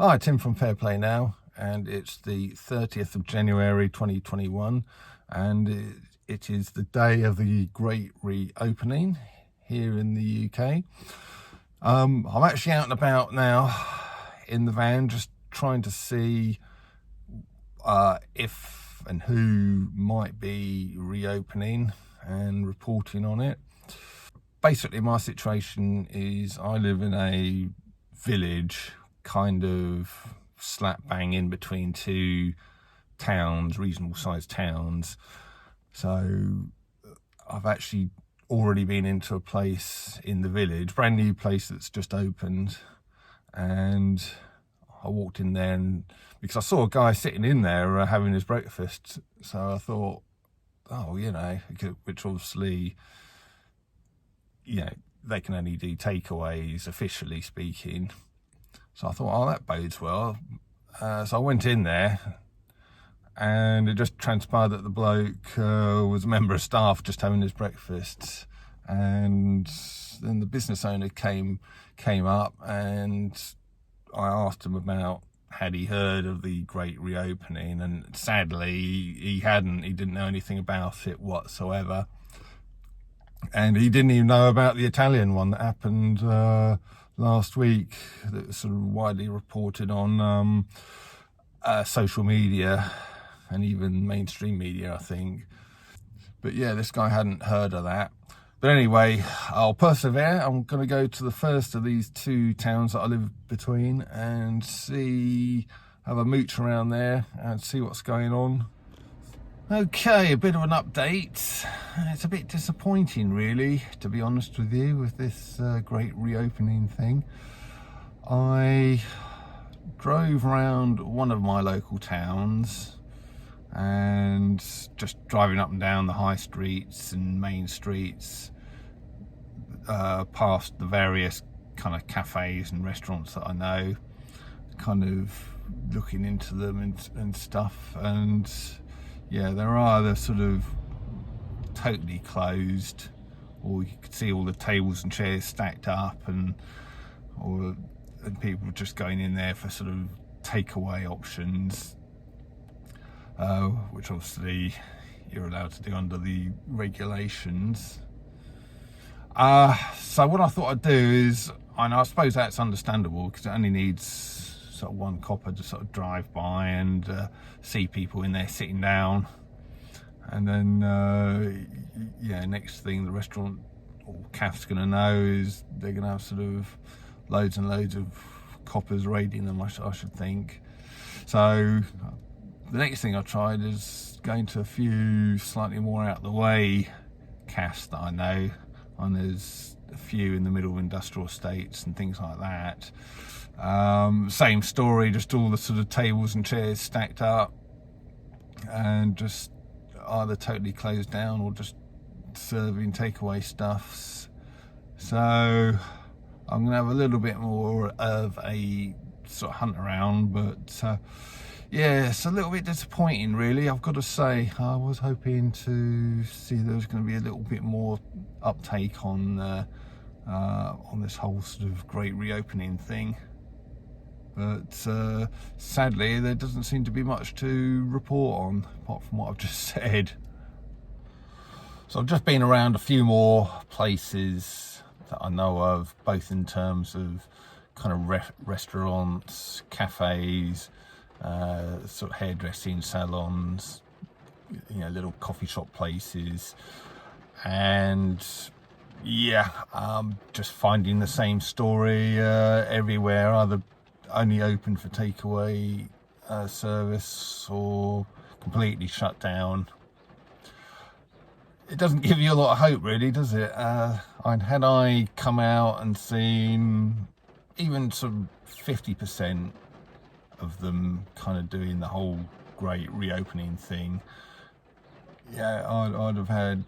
Hi, Tim from Fair Play Now, and it's the 30th of January 2021, and it is the day of the great reopening here in the UK. I'm actually out and about now in the van, just trying to see if and who might be reopening and reporting on it. Basically, my situation is I live in a village kind of slap bang in between two towns, reasonable sized towns. So I've actually already been into a place in the village, brand new place that's just opened, and I walked in there and because I saw a guy sitting in there having his breakfast, so I thought, oh, which obviously, they can only do takeaways, officially speaking. So I thought, oh, that bodes well. So I went in there, and it just transpired that the bloke was a member of staff just having his breakfast. And then the business owner came up, and I asked him about had he heard of the great reopening, and sadly he hadn't. He didn't know anything about it whatsoever. And he didn't even know about the Italian one that happened last week, that was sort of widely reported on social media and even mainstream media, I think. But yeah, this guy hadn't heard of that. But anyway, I'll persevere. I'm going to go to the first of these two towns that I live between and have a mooch around there and see what's going on. Okay, a bit of an update. It's a bit disappointing, really, to be honest with you, with this great reopening thing. I drove around one of my local towns and just driving up and down the high streets and main streets, past the various kind of cafes and restaurants that I know, kind of looking into them and stuff. And yeah, there are the sort of totally closed, or you could see all the tables and chairs stacked up, and people just going in there for sort of takeaway options, which obviously you're allowed to do under the regulations. So what I thought I'd do is, and I suppose that's understandable because it only needs sort of one copper to sort of drive by and see people in there sitting down, and then next thing the restaurant or cafe's going to know is they're going to have sort of loads and loads of coppers raiding them, I should think. So the next thing I tried is going to a few slightly more out of the way cafes that I know, and there's a few in the middle of industrial estates and things like that. Same story, just all the sort of tables and chairs stacked up and just either totally closed down or just serving takeaway stuffs. So I'm gonna have a little bit more of a sort of hunt around, but yeah, it's a little bit disappointing, really, I've got to say. I was hoping to see there was going to be a little bit more uptake on this whole sort of great reopening thing. But sadly, there doesn't seem to be much to report on, apart from what I've just said. So I've just been around a few more places that I know of, both in terms of kind of restaurants, cafes, sort of hairdressing salons, little coffee shop places. And yeah, just finding the same story everywhere, either only open for takeaway service or completely shut down. It doesn't give you a lot of hope, really, does it? Had I come out and seen even some 50% of them kind of doing the whole great reopening thing, yeah, I'd have had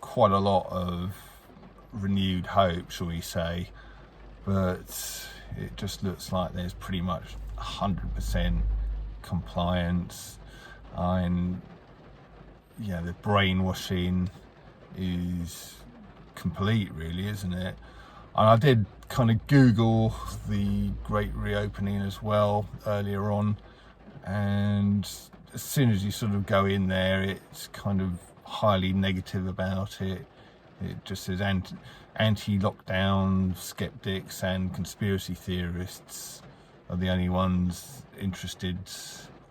quite a lot of renewed hope, shall we say. But it just looks like there's pretty much 100% compliance, and yeah, the brainwashing is complete, really, isn't it? And I did kind of Google the Great Reopening as well earlier on, and as soon as you sort of go in there, it's kind of highly negative about it. It just says anti-lockdown skeptics and conspiracy theorists are the only ones interested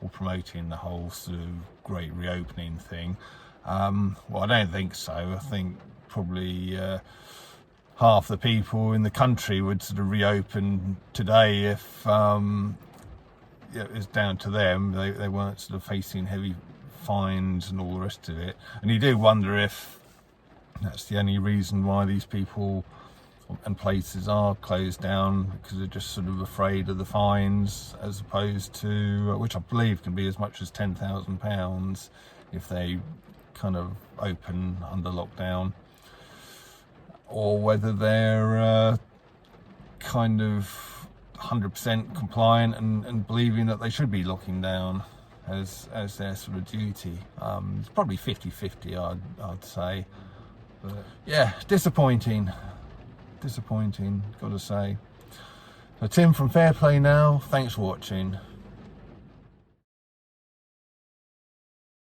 or promoting the whole sort of Great Reopening thing. Well, I don't think so. I think probably half the people in the country would sort of reopen today if it was down to them. They weren't sort of facing heavy fines and all the rest of it. And you do wonder if that's the only reason why these people and places are closed down, because they're just sort of afraid of the fines, as opposed to, which I believe can be as much as £10,000 if they kind of open under lockdown, or whether they're kind of 100% compliant and believing that they should be locking down as their sort of duty. It's probably 50-50, I'd say. But yeah, disappointing, gotta say. So Tim from Fair Play Now, thanks for watching.